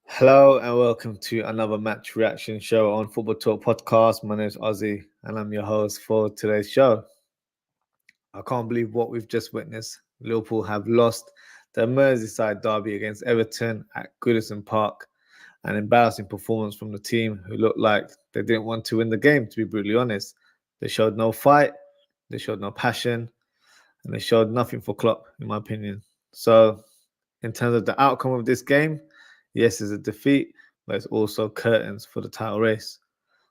Hello and welcome to another match reaction show on Football Talk Podcast. My name is Ozzy and I'm your host for today's show. I can't believe what we've just witnessed. Liverpool have lost the Merseyside derby against Everton at Goodison Park. An embarrassing performance from the team who looked like they didn't want to win the game, to be brutally honest. They showed no fight, they showed no passion, and they showed nothing for Klopp, in my opinion. So, in terms of the outcome of this game, yes, it's a defeat, but it's also curtains for the title race.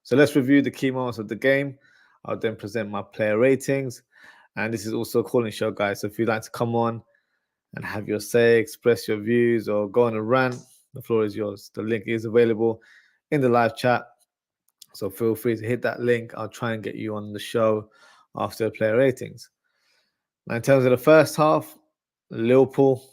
So let's review the key moments of the game. I'll then present my player ratings. And this is also a calling show, guys. So if you'd like to come on and have your say, express your views, or go on a rant, the floor is yours. The link is available in the live chat. So feel free to hit that link. I'll try and get you on the show after player ratings. Now, in terms of the first half, Liverpool,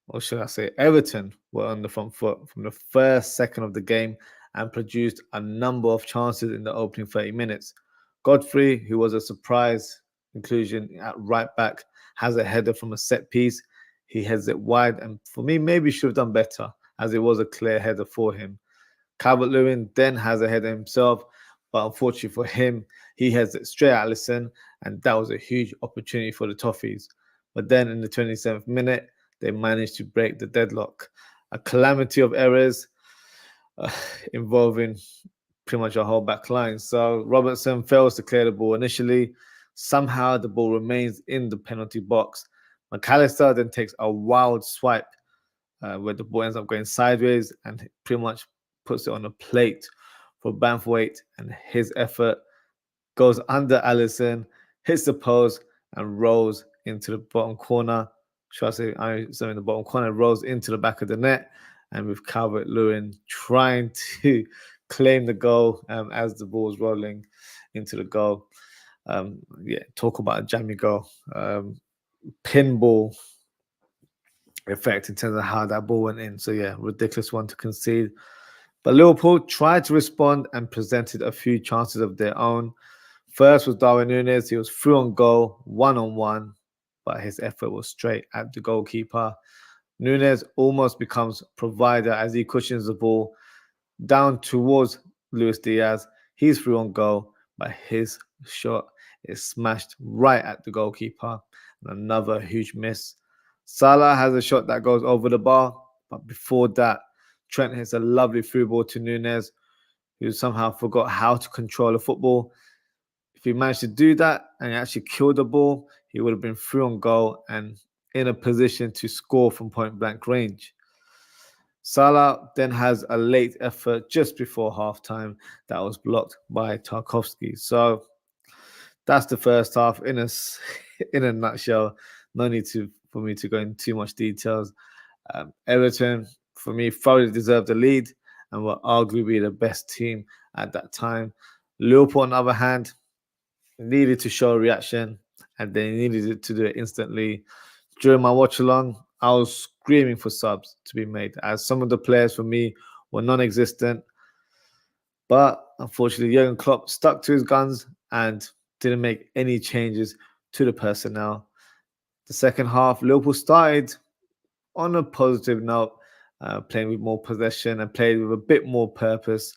or should I say Everton, were on the front foot from the first second of the game and produced a number of chances in the opening 30 minutes. Godfrey, who was a surprise inclusion at right back, has a header from a set piece. He heads it wide, and for me, maybe should have done better, as it was a clear header for him. Calvert-Lewin then has a header himself, but unfortunately for him, he heads it straight at Alisson, and that was a huge opportunity for the Toffees. But then in the 27th minute, they managed to break the deadlock. A calamity of errors involving pretty much a whole back line. So Robertson fails to clear the ball initially. Somehow the ball remains in the penalty box. McAllister then takes a wild swipe where the ball ends up going sideways and pretty much puts it on a plate for Banthwaite, and his effort goes under Alisson, hits the post, and rolls into the bottom corner. Should I say, so in the bottom corner, rolls into the back of the net, and with Calvert-Lewin trying to claim the goal as the ball is rolling into the goal. Talk about a jammy goal. Pinball effect in terms of how that ball went in. So yeah, ridiculous one to concede. But Liverpool tried to respond and presented a few chances of their own. First was Darwin Núñez. He was through on goal, one-on-one, but his effort was straight at the goalkeeper. Núñez almost becomes provider as he cushions the ball down towards Luis Diaz. He's through on goal, but his shot is smashed right at the goalkeeper. And another huge miss. Salah has a shot that goes over the bar, but before that, Trent hits a lovely through ball to Núñez, who somehow forgot how to control the football. If he managed to do that and he actually killed the ball, he would have been through on goal and in a position to score from point blank range. Salah then has a late effort just before halftime that was blocked by Tarkowski. So that's the first half in a nutshell. No need for me to go into too much details. Everton, for me, thoroughly deserved the lead and were arguably the best team at that time. Liverpool, on the other hand, needed to show a reaction, and they needed to do it instantly. During my watch along, I was screaming for subs to be made, as some of the players for me were non-existent. But unfortunately, Jurgen Klopp stuck to his guns and didn't make any changes to the personnel. The second half, Liverpool started on a positive note, playing with more possession and played with a bit more purpose.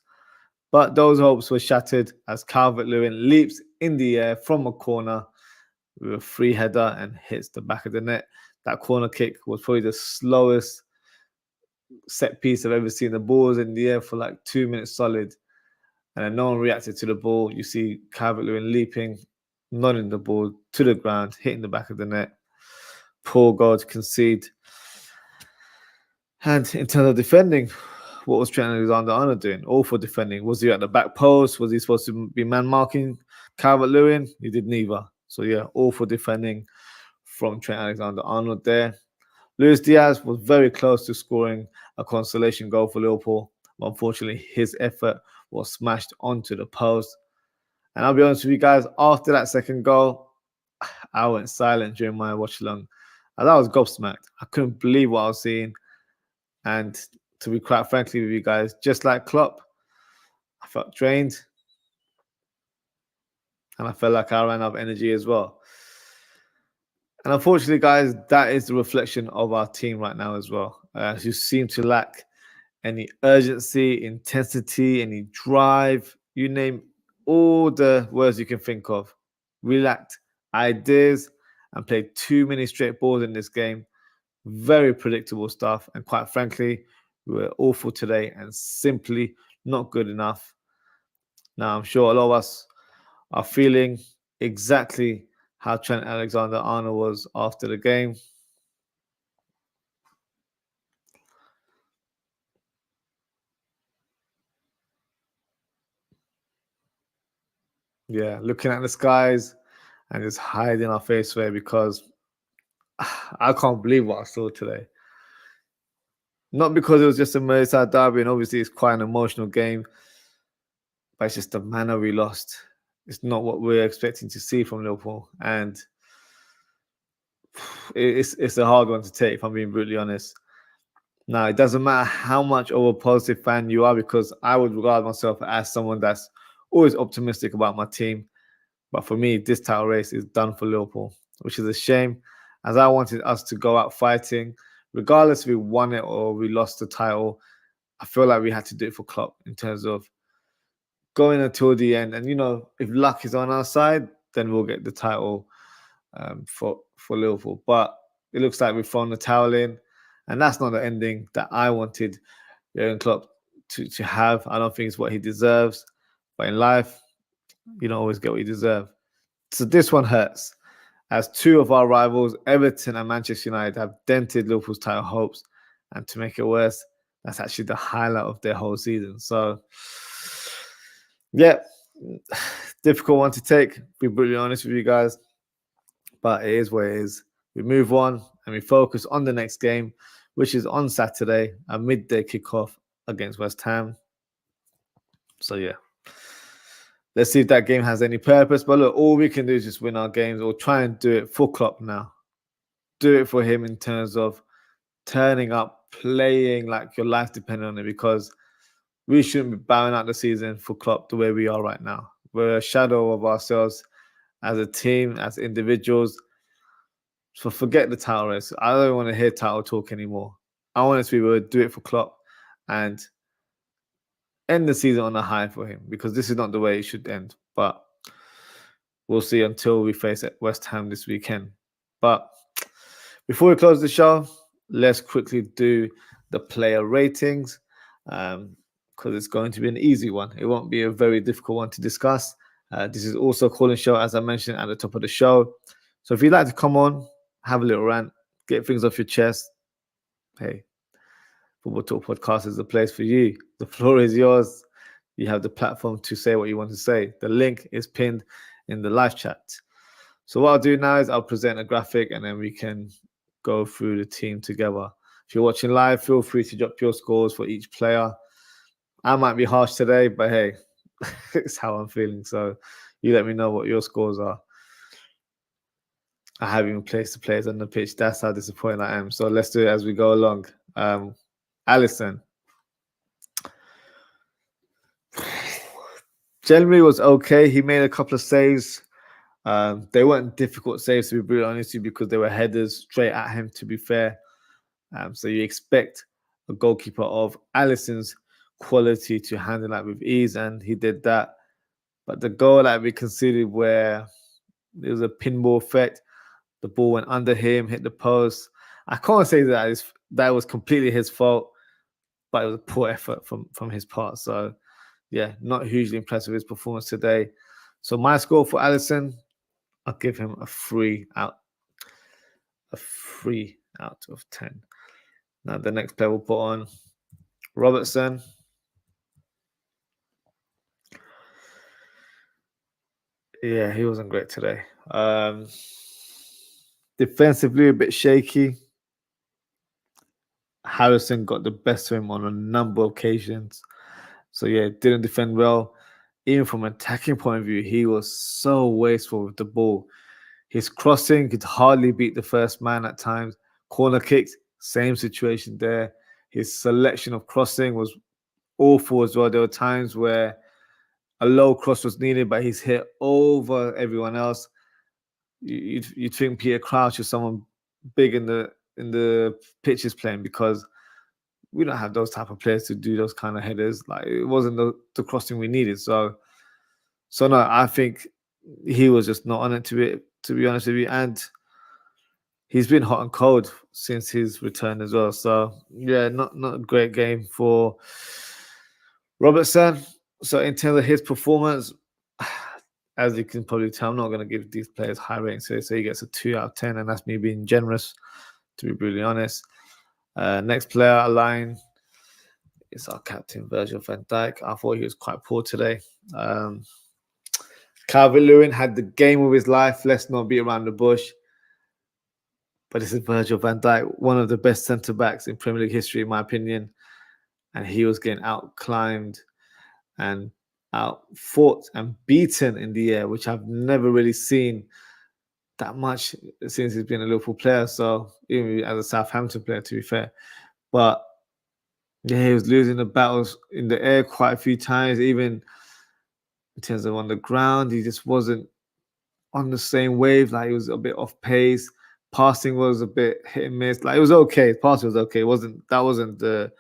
But those hopes were shattered as Calvert-Lewin leaps in the air from a corner with a free header and hits the back of the net. That corner kick was probably the slowest set piece I've ever seen. The ball was in the air for like 2 minutes solid, and then no one reacted to the ball. You see Calvert-Lewin leaping, nodding the ball to the ground, hitting the back of the net. Poor goal to concede. And in terms of defending, what was Trent Alexander-Arnold doing? Awful defending. Was he at the back post? Was he supposed to be man marking Calvert-Lewin? He did neither. So yeah, awful defending from Trent Alexander-Arnold there. Luis Diaz was very close to scoring a consolation goal for Liverpool, but unfortunately his effort was smashed onto the post. And I'll be honest with you guys, after that second goal, I went silent during my watch along. And I was gobsmacked. I couldn't believe what I was seeing. And to be quite frankly with you guys, just like Klopp, I felt drained. And I felt like I ran out of energy as well. And unfortunately, guys, that is the reflection of our team right now as well, who seem to lack any urgency, intensity, any drive, you name all the words you can think of. We lacked ideas and played too many straight balls in this game. Very predictable stuff. And quite frankly, we were awful today and simply not good enough. Now, I'm sure a lot of us are feeling exactly how Trent Alexander-Arnold was after the game. Yeah, looking at the skies and just hiding our face away because I can't believe what I saw today. Not because it was just a Merseyside derby, and obviously it's quite an emotional game, but it's just the manner we lost. It's not what we're expecting to see from Liverpool, and it's a hard one to take, if I'm being brutally honest. Now, it doesn't matter how much of a positive fan you are, because I would regard myself as someone that's always optimistic about my team. But for me, this title race is done for Liverpool, which is a shame, as I wanted us to go out fighting. Regardless if we won it or we lost the title, I feel like we had to do it for Klopp in terms of going until the end. And, if luck is on our side, then we'll get the title for Liverpool. But it looks like we've thrown the towel in, and that's not the ending that I wanted Jurgen Klopp to have. I don't think it's what he deserves. But in life, you don't always get what you deserve. So this one hurts, as two of our rivals, Everton and Manchester United, have dented Liverpool's title hopes. And to make it worse, that's actually the highlight of their whole season. So, yeah, difficult one to take, to be brutally honest with you guys. But it is what it is. We move on and we focus on the next game, which is on Saturday, a midday kickoff against West Ham. So, yeah. Let's see if that game has any purpose. But look, all we can do is just win our games, or try and do it for Klopp now. Do it for him in terms of turning up, playing like your life depended on it, because we shouldn't be bowing out the season for Klopp the way we are right now. We're a shadow of ourselves as a team, as individuals. So forget the title race. I don't want to hear title talk anymore. I want us to be able to do it for Klopp and end the season on a high for him, because this is not the way it should end. But we'll see until we face West Ham this weekend. But before we close the show, let's quickly do the player ratings, because it's going to be an easy one. It won't be a very difficult one to discuss. This is also a calling show, as I mentioned at the top of the show. So if you'd like to come on, have a little rant, get things off your chest, hey, Football Talk Podcast is the place for you. The floor is yours. You have the platform to say what you want to say. The link is pinned in the live chat. So what I'll do now is I'll present a graphic, and then we can go through the team together. If you're watching live, feel free to drop your scores for each player. I might be harsh today, but hey, it's how I'm feeling. So you let me know what your scores are. I haven't even placed the players on the pitch. That's how disappointed I am. So let's do it as we go along. Alisson. Generally was okay. He made a couple of saves. They weren't difficult saves, to be brutally honest with you, because they were headers straight at him, to be fair. So you expect a goalkeeper of Alisson's quality to handle that with ease, and he did that. But the goal that we conceded, where there was a pinball effect, the ball went under him, hit the post. I can't say that was completely his fault, but it was a poor effort from his part. So, yeah, not hugely impressed with his performance today. So my score for Alisson, I'll give him a 3 out of 10. Now the next player we'll put on, Robertson. Yeah, he wasn't great today. Defensively, a bit shaky. Harrison got the best of him on a number of occasions. So yeah, didn't defend well. Even from an attacking point of view, he was so wasteful with the ball. His crossing could hardly beat the first man at times. Corner kicks, same situation there. His selection of crossing was awful as well. There were times where a low cross was needed, but he's hit over everyone else. you'd think Peter Crouch is someone big in the pitches playing, because we don't have those type of players to do those kind of headers. Like, it wasn't the crossing we needed. So no, I think he was just not on it, to be honest with you. And he's been hot and cold since his return as well. So yeah, not a great game for Robertson. So in terms of his performance, as you can probably tell, I'm not going to give these players high ratings today. So he gets a 2 out of 10, and that's me being generous, to be brutally honest. Next player aligned is our captain, Virgil van Dijk. I thought he was quite poor today. Calvert-Lewin had the game of his life. Let's not beat around the bush. But this is Virgil van Dijk, one of the best centre-backs in Premier League history, in my opinion. And he was getting out-climbed and out-fought and beaten in the air, which I've never really seen that much since he's been a Liverpool player. So even as a Southampton player, to be fair. But yeah, he was losing the battles in the air quite a few times. Even in terms of on the ground, he just wasn't on the same wave. Like, he was a bit off pace. Passing was a bit hit and miss. Like, it was okay. Passing was okay. That wasn't the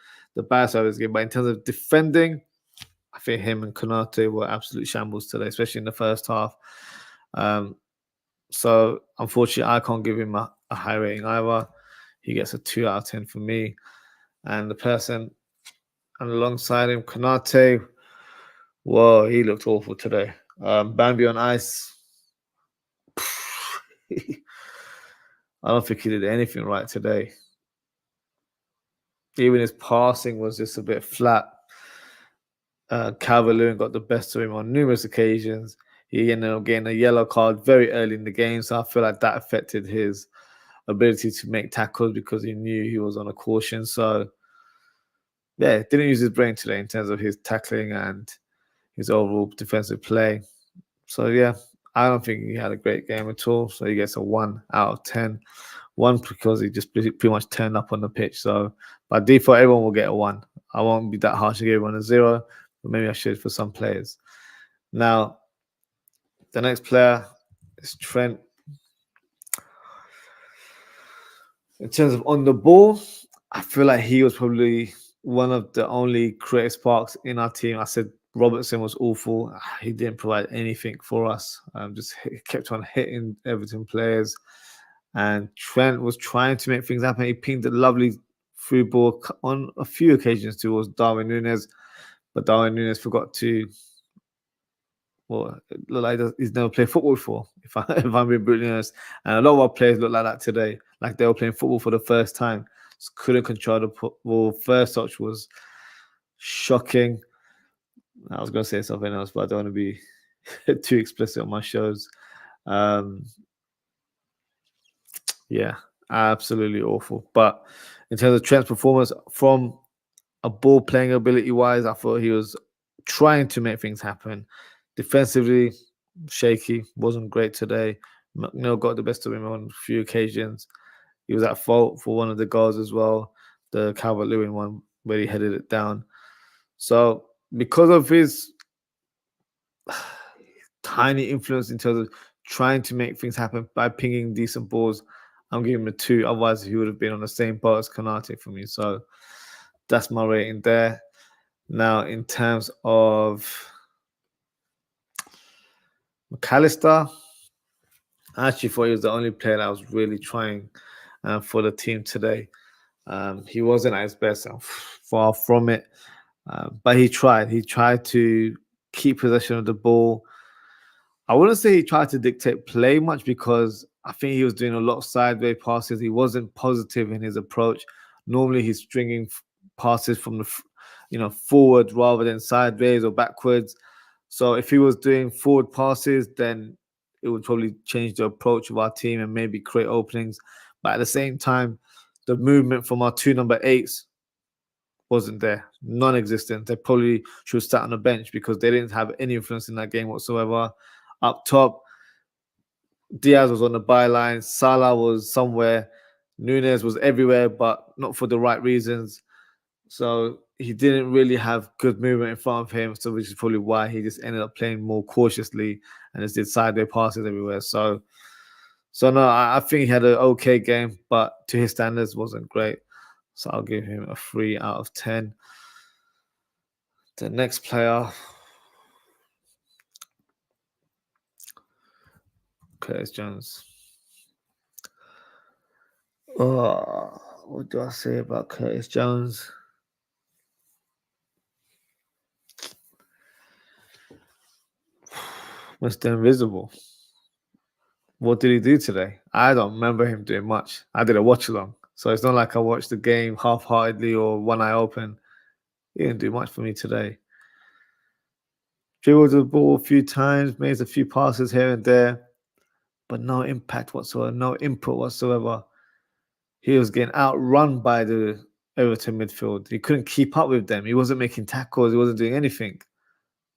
bad side of his game. But in terms of defending, I think him and Konate were absolute shambles today, especially in the first half. So unfortunately, I can't give him a high rating either. He gets a 2 out of 10 for me. And the person alongside him, Konate, whoa, he looked awful today. Bambi on ice. I don't think he did anything right today. Even his passing was just a bit flat. Calvert-Lewin got the best of him on numerous occasions. He ended up getting a yellow card very early in the game, so I feel like that affected his ability to make tackles, because he knew he was on a caution. So yeah, didn't use his brain today in terms of his tackling and his overall defensive play. So yeah, I don't think he had a great game at all. So he gets a 1 out of 10. 1 because he just pretty much turned up on the pitch. So by default, everyone will get a 1. I won't be that harsh to give everyone a 0, but maybe I should for some players. Now, the next player is Trent. In terms of on the ball, I feel like he was probably one of the only creative sparks in our team. I said Robertson was awful. He didn't provide anything for us. Just kept on hitting Everton players. And Trent was trying to make things happen. He pinged a lovely through ball on a few occasions towards Darwin Núñez, but Darwin Núñez forgot to. Well, it looked like he's never played football before, if I'm being brutally honest. And a lot of our players look like that today, like they were playing football for the first time. Just couldn't control the ball. First touch was shocking. I was going to say something else, but I don't want to be too explicit on my shows. Yeah, absolutely awful. But in terms of Trent's performance, from a ball playing ability wise, I thought he was trying to make things happen. Defensively, shaky, wasn't great today. McNeil got the best of him on a few occasions. He was at fault for one of the goals as well, the Calvert-Lewin one where he headed it down. So because of his tiny influence in terms of trying to make things happen by pinging decent balls, I'm giving him a 2. Otherwise, he would have been on the same boat as Konate for me. So that's my rating there. Now, in terms of McAllister, I actually thought he was the only player that was really trying for the team today. He wasn't at his best, far from it. But he tried. He tried to keep possession of the ball. I wouldn't say he tried to dictate play much, because I think he was doing a lot of sideways passes. He wasn't positive in his approach. Normally, he's stringing passes from the forward rather than sideways or backwards. So if he was doing forward passes, then it would probably change the approach of our team and maybe create openings. But at the same time, the movement from our 2 number 8s wasn't there, non-existent. They probably should have sat on the bench, because they didn't have any influence in that game whatsoever. Up top, Diaz was on the byline. Salah was somewhere. Núñez was everywhere, but not for the right reasons. So he didn't really have good movement in front of him. So which is probably why he just ended up playing more cautiously and just did sideways passes everywhere. So So no, I think he had an okay game, but to his standards wasn't great. So I'll give him a 3 out of 10. The next player, Curtis Jones. Oh, what do I say about Curtis Jones? Mr. Invisible. What did he do today? I don't remember him doing much. I did a watch along. So it's not like I watched the game half heartedly or one eye open. He didn't do much for me today. Dribbled the ball a few times, made a few passes here and there, but no impact whatsoever, no input whatsoever. He was getting outrun by the Everton midfield. He couldn't keep up with them. He wasn't making tackles. He wasn't doing anything.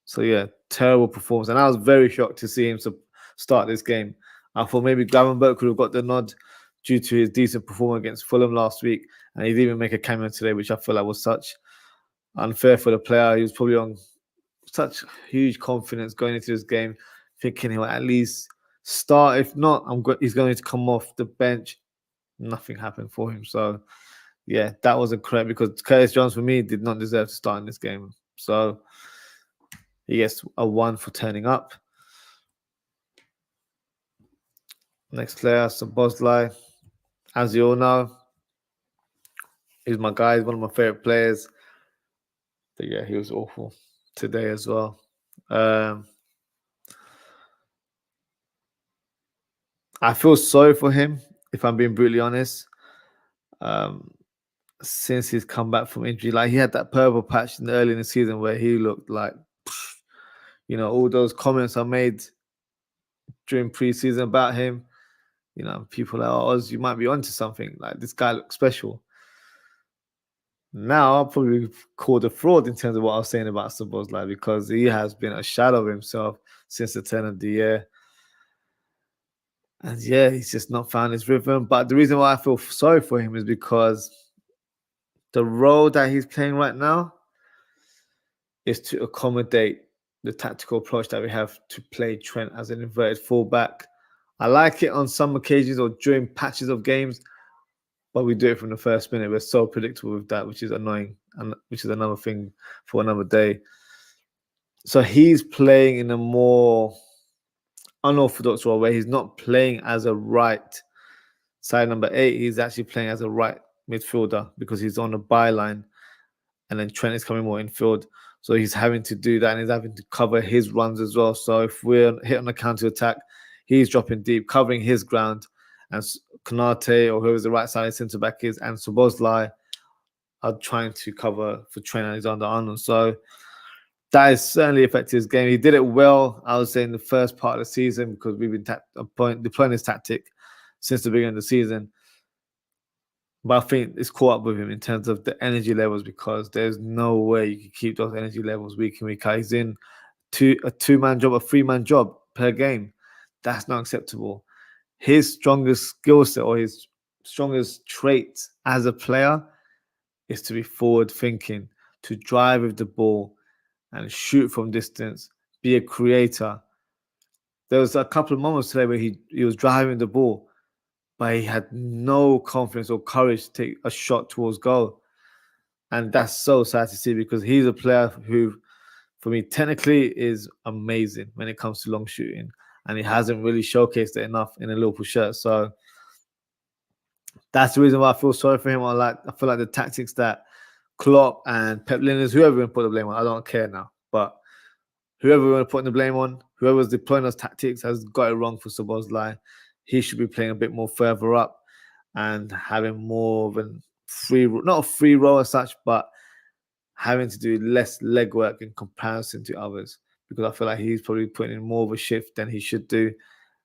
So yeah, terrible performance. And I was very shocked to see him start this game. I thought maybe Gravenberch could have got the nod due to his decent performance against Fulham last week, and he didn't even make a cameo today, which I feel like was such unfair for the player. He was probably on such huge confidence going into this game, thinking he'll at least start. If not, he's going to come off the bench. Nothing happened for him. So yeah, that wasn't correct because Curtis Jones for me did not deserve to start in this game. So he gets a 1 for turning up. Next player, OZWRLD. As you all know, he's my guy. He's one of my favorite players. But yeah, he was awful today as well. I feel sorry for him, if I'm being brutally honest. Since he's come back from injury, like he had that purple patch early in the season where he looked like, you know, all those comments I made during preseason about him. You know, people are like, oh, Oz, you might be onto something. Like this guy looks special. Now I'll probably call a fraud in terms of what I was saying about OZWRLD because he has been a shadow of himself since the turn of the year. And yeah, he's just not found his rhythm. But the reason why I feel sorry for him is because the role that he's playing right now is to accommodate the tactical approach that we have to play Trent as an inverted fullback. I like it on some occasions or during patches of games, but we do it from the first minute. We're so predictable with that, which is annoying, and which is another thing for another day. So he's playing in a more unorthodox role where he's not playing as a right side number 8. He's actually playing as a right midfielder because he's on the byline, and then Trent is coming more infield. So he's having to do that, and he's having to cover his runs as well. So if we're hit on a counter attack, he's dropping deep, covering his ground, and Konate or whoever the right side centre back is, and OZWRLD are trying to cover for Trent Alexander-Arnold. So that has certainly affected his game. He did it well, I would say, in the first part of the season because we've been deploying this tactic since the beginning of the season. But I think it's caught up with him in terms of the energy levels because there's no way you can keep those energy levels week in, week out. He's in a 2-man job, a 3-man job per game. That's not acceptable. His strongest skill set or his strongest trait as a player is to be forward thinking, to drive with the ball and shoot from distance, be a creator. There was a couple of moments today where he was driving the ball, but he had no confidence or courage to take a shot towards goal. And that's so sad to see because he's a player who, for me, technically is amazing when it comes to long shooting. And he hasn't really showcased it enough in a Liverpool shirt. So that's the reason why I feel sorry for him. I feel like the tactics that Klopp and Pep Linders, whoever we put the blame on, I don't care now. But whoever we want to put the blame on, whoever's deploying those tactics has got it wrong for OZWRLD. He should be playing a bit more further up and having more of a not a free role as such, but having to do less legwork in comparison to others. Because I feel like he's probably putting in more of a shift than he should do.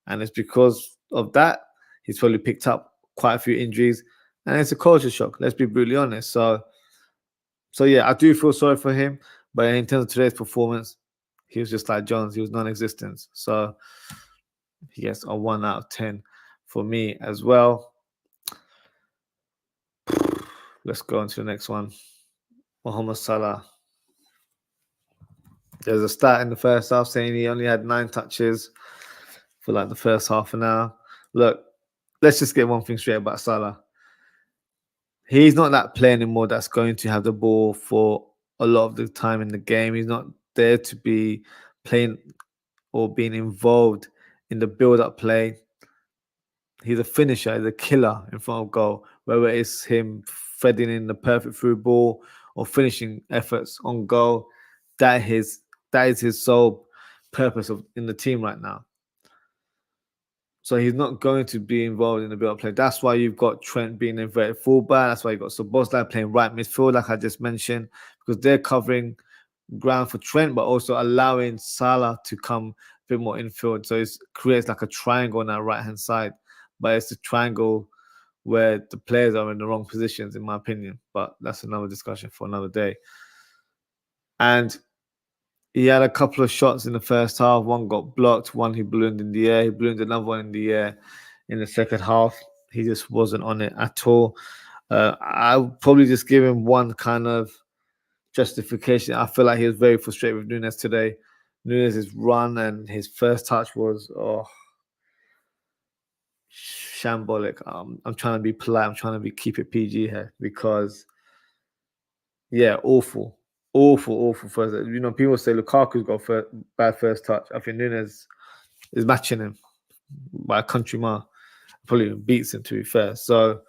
And it's because of that, he's probably picked up quite a few injuries. And it's a culture shock, let's be brutally honest. So yeah, I do feel sorry for him. But in terms of today's performance, he was just like Jones. He was non-existent. So he gets a 1 out of 10 for me as well. Let's go on to the next one. Mohamed Salah. There's a stat in the first half saying he only had 9 touches for like the first half an hour. Look, let's just get one thing straight about Salah. He's not that player anymore that's going to have the ball for a lot of the time in the game. He's not there to be playing or being involved in the build-up play. He's a finisher, he's a killer in front of goal, whether it's him threading in the perfect through ball or finishing efforts on goal. That is his sole purpose in the team right now. So he's not going to be involved in the build-up play. That's why you've got Trent being inverted fullback. That's why you've got Szoboszlai playing right midfield, like I just mentioned, because they're covering ground for Trent, but also allowing Salah to come a bit more infield. So it creates like a triangle on that right-hand side. But it's a triangle where the players are in the wrong positions, in my opinion. But that's another discussion for another day. And he had a couple of shots in the first half. One got blocked, one he ballooned in the air. He ballooned another one in the air in the second half. He just wasn't on it at all. I'll probably just give him one kind of justification. I feel like he was very frustrated with Núñez today. Núñez's run and his first touch was shambolic. I'm trying to be polite. I'm trying to keep it PG here because, yeah, awful first. You know, people say Lukaku's got bad first touch. I think Núñez is matching him by a country mile. Probably beats him, to be fair. So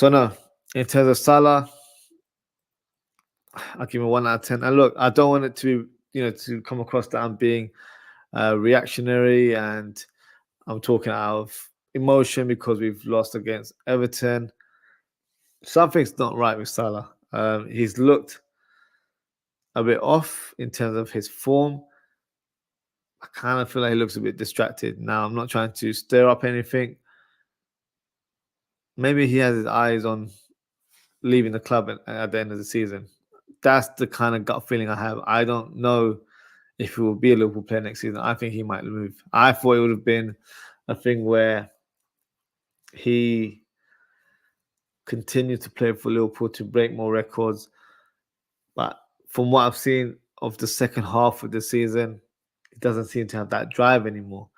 no. In terms of Salah, I'll give him a 1 out of 10. And look, I don't want it to be, to come across that I'm being reactionary and I'm talking out of emotion because we've lost against Everton. Something's not right with Salah. He's looked a bit off in terms of his form. I kind of feel like he looks a bit distracted. Now, I'm not trying to stir up anything. Maybe he has his eyes on leaving the club at the end of the season. That's the kind of gut feeling I have. I don't know if he will be a Liverpool player next season. I think he might move. I thought it would have been a thing where he continued to play for Liverpool to break more records. But from what I've seen of the second half of the season, he doesn't seem to have that drive anymore.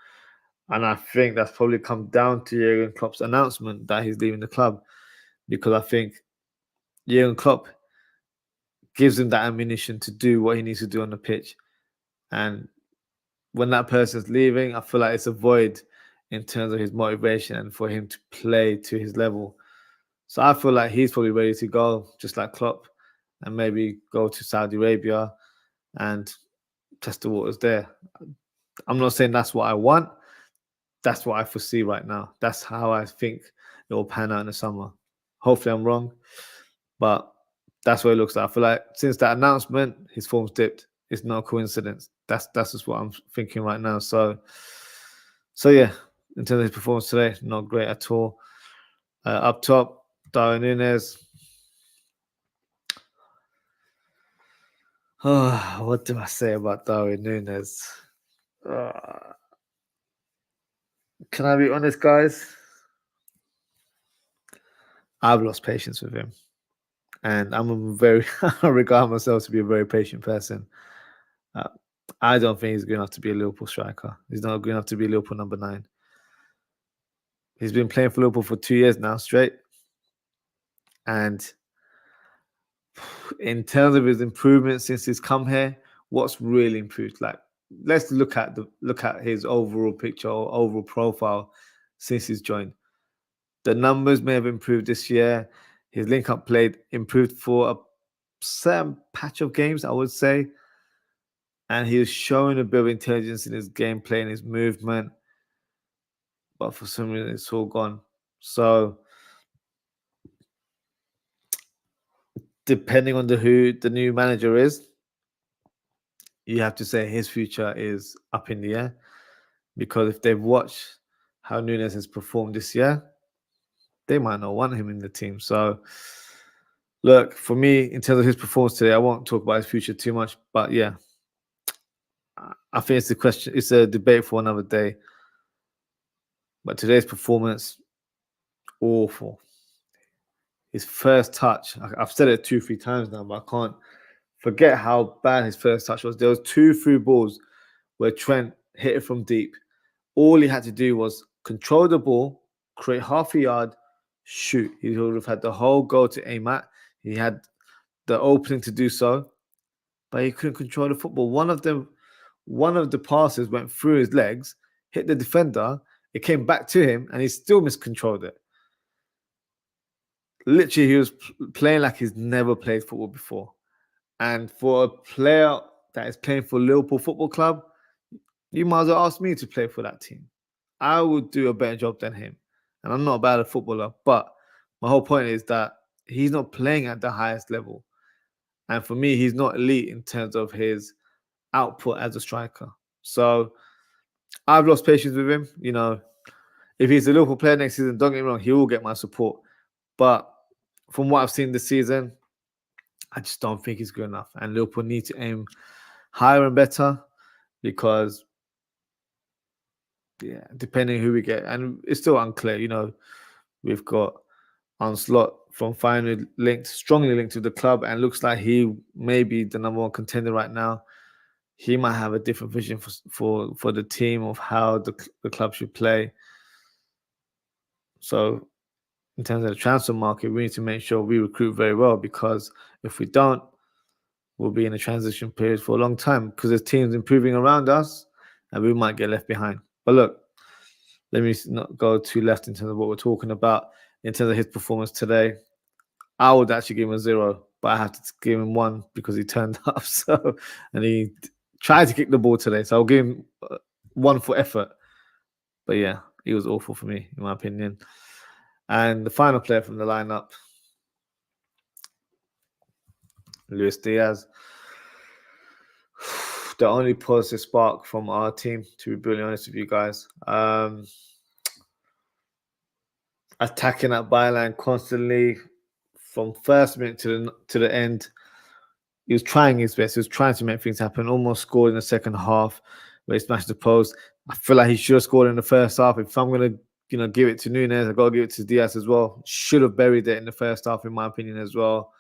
And I think that's probably come down to Jurgen Klopp's announcement that he's leaving the club. Because I think Jurgen Klopp gives him that ammunition to do what he needs to do on the pitch. And when that person's leaving, I feel like it's a void in terms of his motivation and for him to play to his level. So I feel like he's probably ready to go, just like Klopp, and maybe go to Saudi Arabia and test the waters there. I'm not saying that's what I want. That's what I foresee right now. That's how I think it will pan out in the summer. Hopefully I'm wrong, but that's what it looks like. I feel like since that announcement, his form's dipped. It's no coincidence. That's just what I'm thinking right now. So yeah, in terms of his performance today, not great at all. Up top, Darwin Núñez. Oh, what do I say about Darwin Núñez? Can I be honest, guys? I've lost patience with him. And I regard myself to be a very patient person. I don't think he's good enough to be a Liverpool striker. He's not good enough to be Liverpool number 9. He's been playing for Liverpool for 2 years now straight. And in terms of his improvement since he's come here, what's really improved? Like, let's look at his overall picture or overall profile since he's joined. The numbers may have improved this year. His link-up play improved for a certain patch of games, I would say. And he was showing a bit of intelligence in his gameplay and his movement. But for some reason, it's all gone. So, depending on who the new manager is, you have to say his future is up in the air. Because if they've watched how Núñez has performed this year, they might not want him in the team. So, look, for me, in terms of his performance today, I won't talk about his future too much. But yeah, I think it's a debate for another day. But today's performance, awful. His first touch, I've said it 2-3 times now, but I can't forget how bad his first touch was. There was 2 through balls where Trent hit it from deep. All he had to do was control the ball, create half a yard, shoot. He would have had the whole goal to aim at. He had the opening to do so, but he couldn't control the football. One of the passes went through his legs, hit the defender. It came back to him, and he still miscontrolled it. Literally, he was playing like he's never played football before. And for a player that is playing for Liverpool Football Club, you might as well ask me to play for that team. I would do a better job than him. And I'm not a bad footballer, but my whole point is that he's not playing at the highest level. And for me, he's not elite in terms of his output as a striker. So I've lost patience with him. You know, if he's a Liverpool player next season, don't get me wrong, he will get my support. But from what I've seen this season, I just don't think he's good enough. And Liverpool need to aim higher and better because, yeah, depending who we get, and it's still unclear. You know, we've got Onslaught from finally strongly linked to the club, and looks like he may be the number one contender right now. He might have a different vision for the team of how the club should play. So, in terms of the transfer market, we need to make sure we recruit very well, because if we don't, we'll be in a transition period for a long time, because there's teams improving around us and we might get left behind. But look, let me not go too left in terms of what we're talking about. In terms of his performance today, I would actually give him a 0, but I have to give him 1 because he turned up. So, and he tried to kick the ball today. So I'll give him 1 for effort. But yeah, he was awful for me, in my opinion. And the final player from the lineup, Luis Diaz. The only positive spark from our team, to be brutally honest with you guys. Attacking that byline constantly from first minute to the end. He was trying his best. He was trying to make things happen. Almost scored in the second half where he smashed the post. I feel like he should have scored in the first half. If I'm gonna, give it to Nunes, I've got to give it to Diaz as well. Should have buried it in the first half, in my opinion, as well.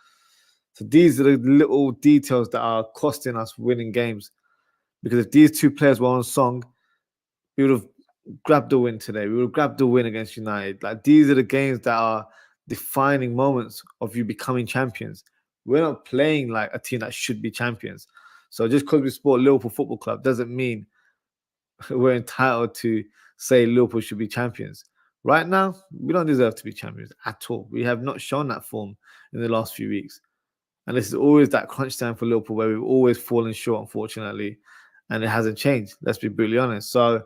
So these are the little details that are costing us winning games. Because if these two players were on song, we would have grabbed the win today. We would have grabbed the win against United. Like, these are the games that are defining moments of you becoming champions. We're not playing like a team that should be champions. So just because we support Liverpool Football Club doesn't mean we're entitled to say Liverpool should be champions. Right now, we don't deserve to be champions at all. We have not shown that form in the last few weeks. And this is always that crunch time for Liverpool where we've always fallen short, unfortunately. And it hasn't changed. Let's be brutally honest. So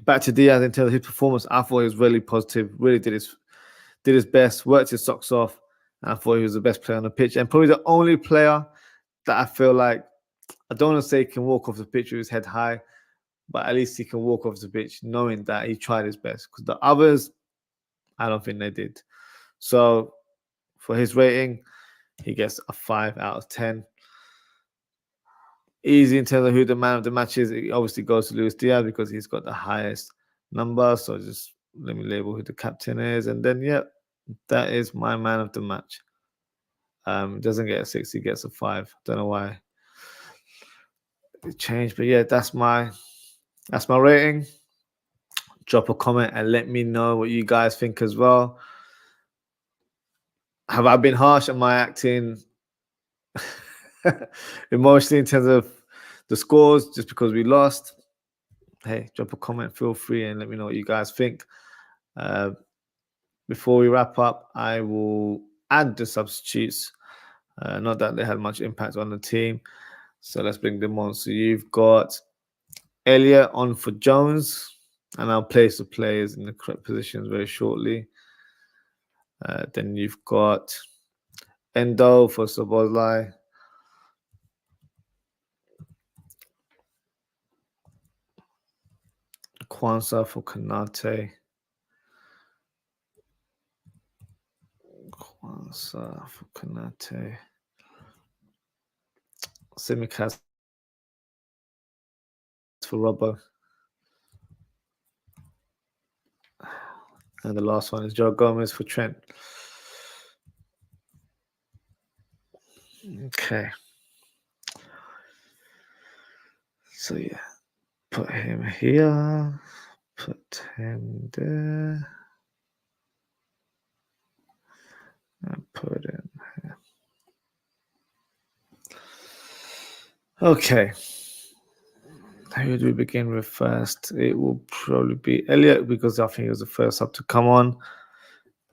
back to Diaz in terms of his performance, I thought he was really positive, really did his best, worked his socks off. And I thought he was the best player on the pitch. And probably the only player that I feel like, I don't want to say he can walk off the pitch with his head high, but at least he can walk off the pitch knowing that he tried his best. Because the others, I don't think they did. So for his rating, he gets a 5 out of 10. Easy in terms of who the man of the match is. It obviously goes to Luis Diaz because he's got the highest number. So just let me label who the captain is. And then, yeah, that is my man of the match. Doesn't get a 6, he gets a 5. Don't know why it changed, but yeah, that's my rating. Drop a comment and let me know what you guys think as well. Have I been harsh? Am I acting emotionally in terms of the scores just because we lost? Hey, drop a comment, feel free, and let me know what you guys think. Before we wrap up, I will add the substitutes. Not that they had much impact on the team. So let's bring them on. So you've got Elliott on for Jones, and I'll place the players in the correct positions very shortly. Then you've got Endo for OZZWRLD. Kwanzaa for Konate. Kwanzaa for Konate. Simicast for Robbo. And the last one is Joe Gomez for Trent. Okay. So yeah, put him here. Put 10 there. And put it in here. Okay. Who do we begin with first? It will probably be Elliot because I think he was the first up to come on.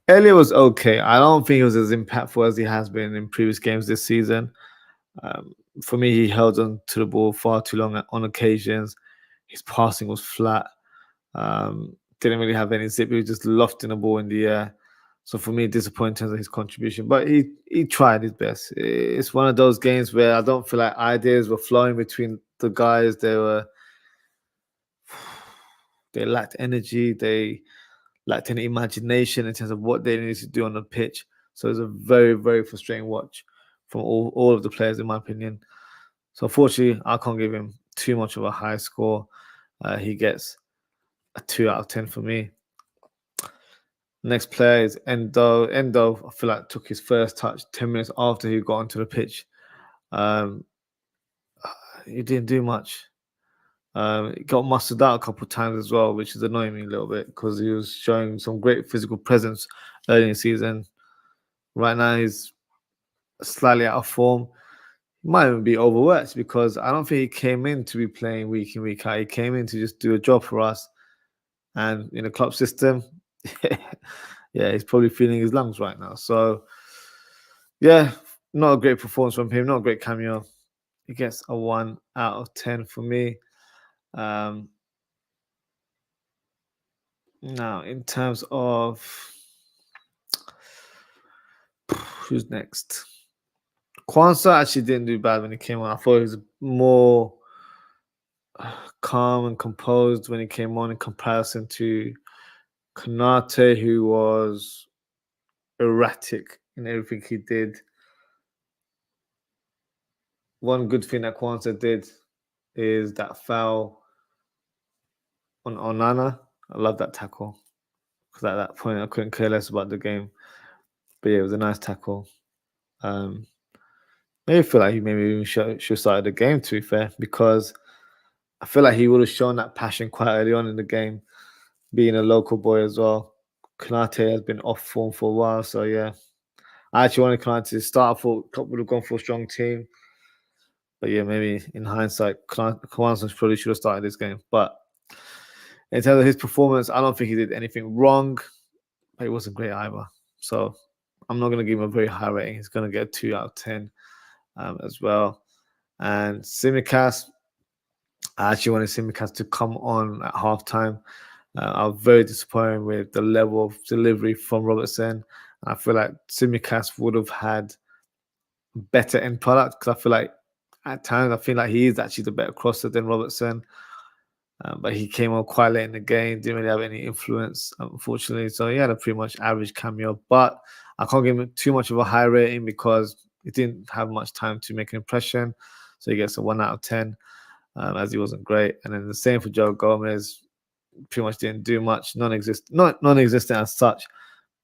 Elliot was okay. I don't think he was as impactful as he has been in previous games this season. For me, he held on to the ball far too long on occasions. His passing was flat. Didn't really have any zip. He was just lofting the ball in the air. So for me, disappointing in terms of his contribution. But he tried his best. It's one of those games where I don't feel like ideas were flowing between the guys. They lacked energy. They lacked any imagination in terms of what they needed to do on the pitch. So it was a very, very frustrating watch from all of the players, in my opinion. So unfortunately, I can't give him too much of a high score. He gets a 2 out of 10 for me. Next player is Endo. Endo, I feel like, took his first touch 10 minutes after he got onto the pitch. He didn't do much. He got mustered out a couple of times as well, which is annoying me a little bit because he was showing some great physical presence early in the season. Right now, he's slightly out of form. He might even be overworked because I don't think he came in to be playing week in, week out. He came in to just do a job for us. And in the club system, yeah, he's probably feeling his lungs right now. So, yeah, not a great performance from him, not a great cameo. He gets a 1 out of 10 for me. Now, in terms of who's next, Kwanzaa actually didn't do bad when he came on. I thought he was more calm and composed when he came on in comparison to Konate, who was erratic in everything he did. One good thing that Kwanzaa did is that foul on Onana. I love that tackle because at that point I couldn't care less about the game. But yeah, it was a nice tackle. Maybe feel like he maybe even should have started the game, to be fair, because I feel like he would have shown that passion quite early on in the game, being a local boy as well. Konate has been off form for a while, so yeah. I actually wanted Konate to start. I thought Klopp would have gone for a strong team. But yeah, maybe in hindsight, Kwanzaa probably should have started this game. But in terms of his performance, I don't think he did anything wrong, but it wasn't great either. So I'm not going to give him a very high rating. He's going to get a 2 out of 10 as well. And Tsimikas, I actually wanted Tsimikas to come on at halftime. I was very disappointed with the level of delivery from Robertson. I feel like Tsimikas would have had better end product because I feel like at times I feel like he is actually the better crosser than Robertson. But he came on quite late in the game, didn't really have any influence, unfortunately. So he had a pretty much average cameo. But I can't give him too much of a high rating because he didn't have much time to make an impression. So he gets a 1 out of 10, as he wasn't great. And then the same for Joe Gomez. Pretty much didn't do much, non-existent as such,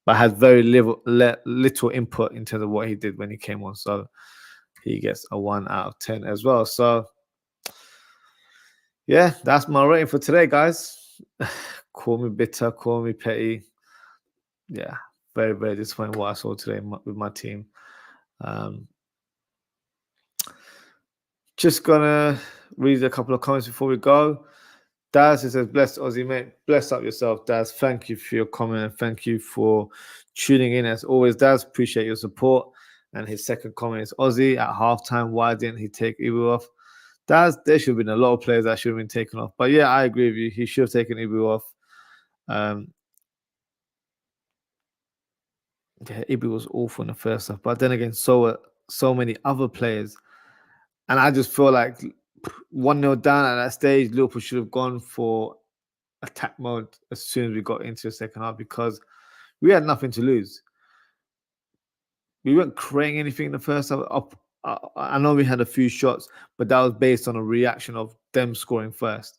but had very little input in terms of what he did when he came on. So he gets a 1 out of 10 as well. So yeah, that's my rating for today, guys. Call me bitter, call me petty. Yeah, very, very disappointing what I saw today with my team. Just gonna read a couple of comments before we go. Daz says, bless Aussie, mate. Bless up yourself, Daz. Thank you for your comment and thank you for tuning in as always, Daz. Appreciate your support. And his second comment is, Aussie, at halftime, why didn't he take Ibu off? Daz, there should have been a lot of players that should have been taken off. But yeah, I agree with you. He should have taken Ibu off. Yeah, Ibu was awful in the first half. But then again, so were so many other players. And I just feel like 1-0 down at that stage, Liverpool should have gone for attack mode as soon as we got into the second half because we had nothing to lose. We weren't creating anything in the first half. I know we had a few shots, but that was based on a reaction of them scoring first.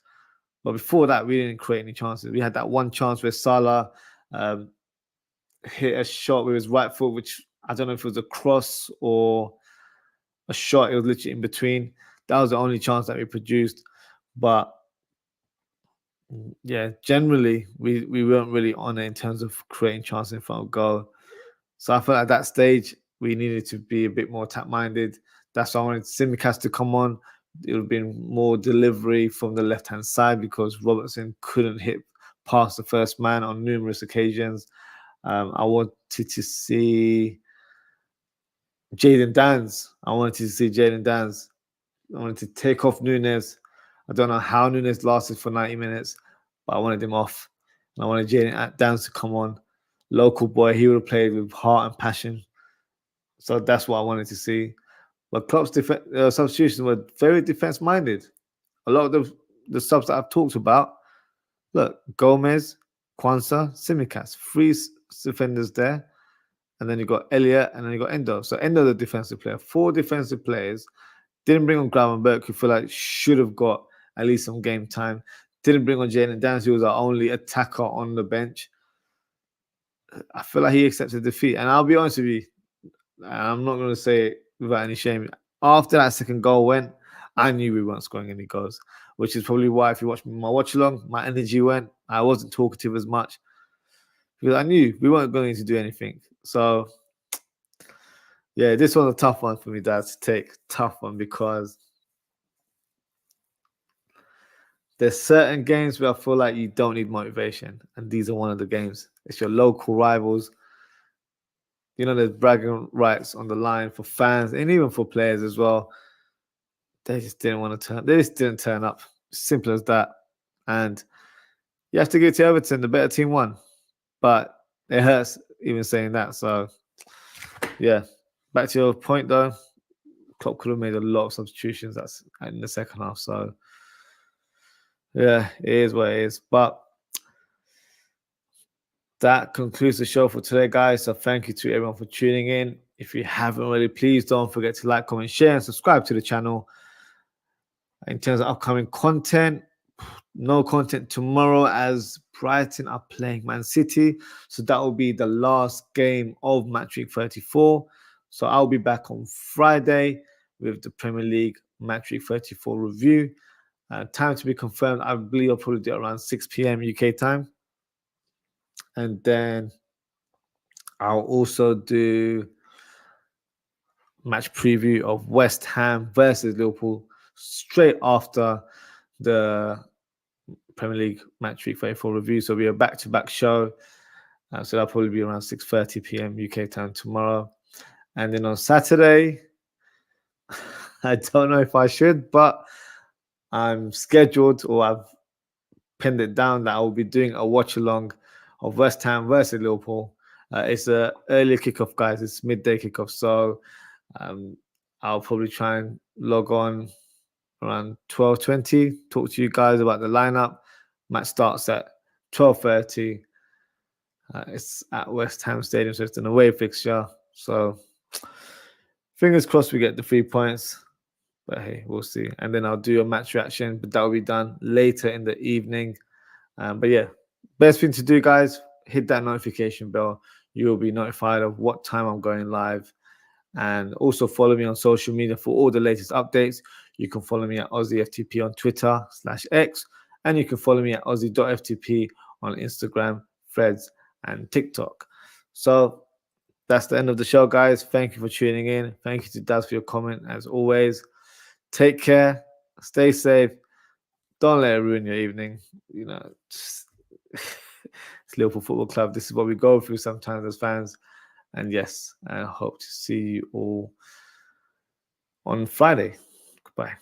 But before that, we didn't create any chances. We had that one chance where Salah hit a shot with his right foot, which I don't know if it was a cross or a shot. It was literally in between. That was the only chance that we produced. But yeah, generally we weren't really on it in terms of creating chances in front of goal. So I felt at that stage we needed to be a bit more attack minded. That's why I wanted Simicast to come on. It would have been more delivery from the left hand side because Robertson couldn't hit past the first man on numerous occasions. I wanted to see Jaden Dans. I wanted to see Jaden Dans. I wanted to take off Nunes. I don't know how Nunes lasted for 90 minutes, but I wanted him off. And I wanted Jaden Dans to come on. Local boy, he would have played with heart and passion. So that's what I wanted to see. But Klopp's substitutions were very defense-minded. A lot of the subs that I've talked about, look, Gomez, Kwanzaa, Simicast, three defenders there. And then you got Elliot, and then you got Endo. So Endo, the defensive player, 4 defensive players. Didn't bring on Gravenberch, who feel like should have got at least some game time. Didn't bring on Jaden Dance, who was our only attacker on the bench. I feel like he accepted defeat. And I'll be honest with you, I'm not going to say it without any shame. After that second goal went, I knew we weren't scoring any goals, which is probably why if you watch my watch along, my energy went. I wasn't talkative as much because I knew we weren't going to do anything. So, yeah, this was a tough one for me, Dad, to take. Tough one because there's certain games where I feel like you don't need motivation, and these are one of the games. It's your local rivals. You know, there's bragging rights on the line for fans and even for players as well. They just didn't want to turn. They just didn't turn up. Simple as that. And you have to give it to Everton. The better team won, but it hurts even saying that. So, yeah. Back to your point though, Klopp could have made a lot of substitutions. That's in the second half. So, yeah, it is what it is. But that concludes the show for today, guys. So thank you to everyone for tuning in. If you haven't already, please don't forget to like, comment, share, and subscribe to the channel. In terms of upcoming content, no content tomorrow as Brighton are playing Man City. So that will be the last game of Match Week 34. So I'll be back on Friday with the Premier League Match Week 34 review. Time to be confirmed. I believe I'll probably do it around 6 p.m. UK time. And then I'll also do match preview of West Ham versus Liverpool straight after the Premier League Match Week 34 review. So it'll be a back-to-back show. So that'll probably be around 6:30 p.m. UK time tomorrow. And then on Saturday, I don't know if I should, but I'm scheduled or I've pinned it down that I will be doing a watch-along of West Ham versus Liverpool. It's an early kickoff, guys. It's midday kickoff. So I'll probably try and log on around 12:20, talk to you guys about the lineup. Match starts at 12:30. It's at West Ham Stadium, so it's an away fixture. So fingers crossed we get the 3 points. But hey, we'll see. And then I'll do a match reaction, but that will be done later in the evening. But yeah, best thing to do, guys, hit that notification bell. You will be notified of what time I'm going live. And also follow me on social media for all the latest updates. You can follow me at OZZIE'S on Twitter /X. And you can follow me at Aussie.ftp on Instagram, Threads, and TikTok. So that's the end of the show, guys. Thank you for tuning in. Thank you to Daz for your comment, as always. Take care. Stay safe. Don't let it ruin your evening. You know, it's Liverpool Football Club. This is what we go through sometimes as fans. And yes, I hope to see you all on Friday. Goodbye.